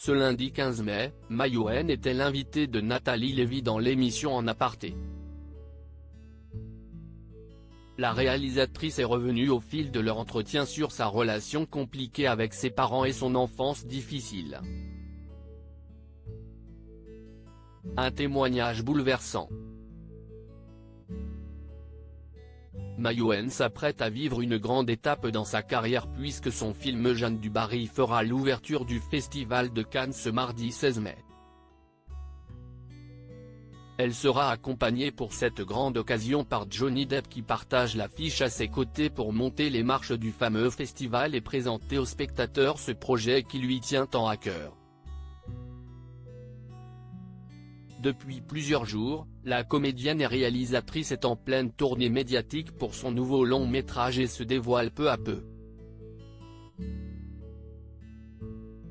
Ce lundi 15 mai, Mayouen était l'invité de Nathalie Lévy dans l'émission En Aparté. La réalisatrice est revenue au fil de leur entretien sur sa relation compliquée avec ses parents et son enfance difficile. Un témoignage bouleversant. Mayouen s'apprête à vivre une grande étape dans sa carrière puisque son film Jeanne du Barry fera l'ouverture du Festival de Cannes ce mardi 16 mai. Elle sera accompagnée pour cette grande occasion par Johnny Depp qui partage l'affiche à ses côtés pour monter les marches du fameux festival et présenter aux spectateurs ce projet qui lui tient tant à cœur. Depuis plusieurs jours, la comédienne et réalisatrice est en pleine tournée médiatique pour son nouveau long-métrage et se dévoile peu à peu.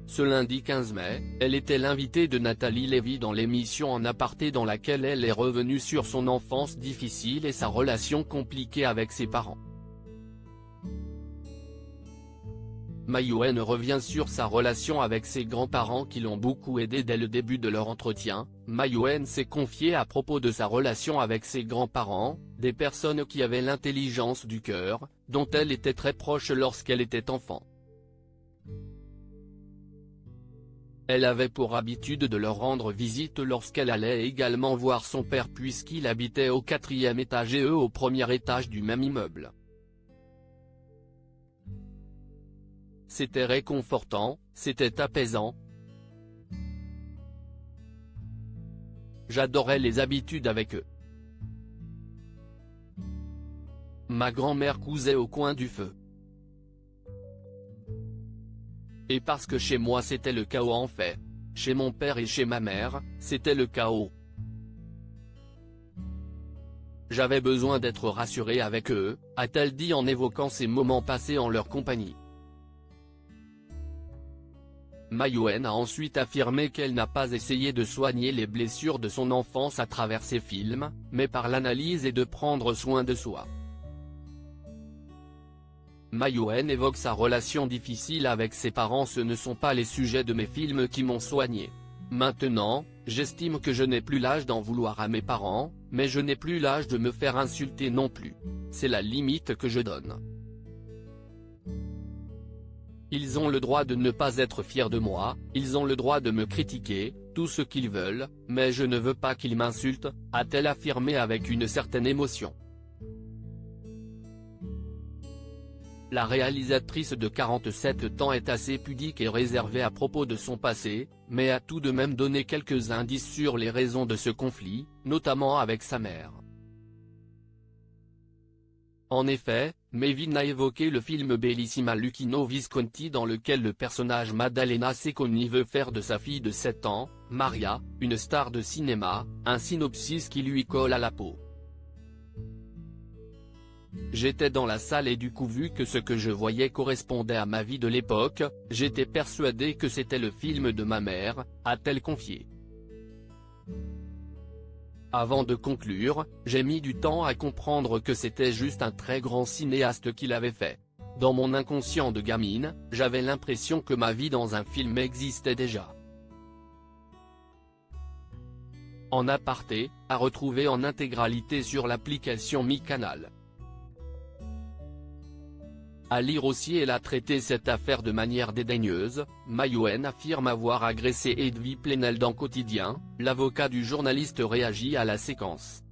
Ce lundi 15 mai, elle était l'invitée de Nathalie Lévy dans l'émission En Aparté dans laquelle elle est revenue sur son enfance difficile et sa relation compliquée avec ses parents. Mayouen revient sur sa relation avec ses grands-parents qui l'ont beaucoup aidé dès le début de leur entretien. Mayouen s'est confiée à propos de sa relation avec ses grands-parents, des personnes qui avaient l'intelligence du cœur, dont elle était très proche lorsqu'elle était enfant. Elle avait pour habitude de leur rendre visite lorsqu'elle allait également voir son père puisqu'il habitait au 4e étage et eux au premier étage du même immeuble. C'était réconfortant, c'était apaisant. J'adorais les habitudes avec eux. Ma grand-mère cousait au coin du feu. Et parce que chez moi c'était le chaos en fait. Chez mon père et chez ma mère, c'était le chaos. J'avais besoin d'être rassurée avec eux, a-t-elle dit en évoquant ces moments passés en leur compagnie. Mayouen a ensuite affirmé qu'elle n'a pas essayé de soigner les blessures de son enfance à travers ses films, mais par l'analyse et de prendre soin de soi. Mayouen évoque sa relation difficile avec ses parents. Ce ne sont pas les sujets de mes films qui m'ont soigné. Maintenant, j'estime que je n'ai plus l'âge d'en vouloir à mes parents, mais je n'ai plus l'âge de me faire insulter non plus. C'est la limite que je donne. Ils ont le droit de ne pas être fiers de moi, ils ont le droit de me critiquer, tout ce qu'ils veulent, mais je ne veux pas qu'ils m'insultent, a-t-elle affirmé avec une certaine émotion. La réalisatrice de 47 ans est assez pudique et réservée à propos de son passé, mais a tout de même donné quelques indices sur les raisons de ce conflit, notamment avec sa mère. En effet, Mévin a évoqué le film Bellissima Luchino Visconti dans lequel le personnage Maddalena Secconi veut faire de sa fille de 7 ans, Maria, une star de cinéma, un synopsis qui lui colle à la peau. J'étais dans la salle et du coup vu que ce que je voyais correspondait à ma vie de l'époque, j'étais persuadée que c'était le film de ma mère, a-t-elle confié. Avant de conclure, j'ai mis du temps à comprendre que c'était juste un très grand cinéaste qui l'avait fait. Dans mon inconscient de gamine, j'avais l'impression que ma vie dans un film existait déjà. En Aparté, à retrouver en intégralité sur l'application MyCanal. À lire aussi. Elle a traité cette affaire de manière dédaigneuse. Mayouen affirme avoir agressé Edwy Plenel dans Quotidien. L'avocat du journaliste réagit à la séquence.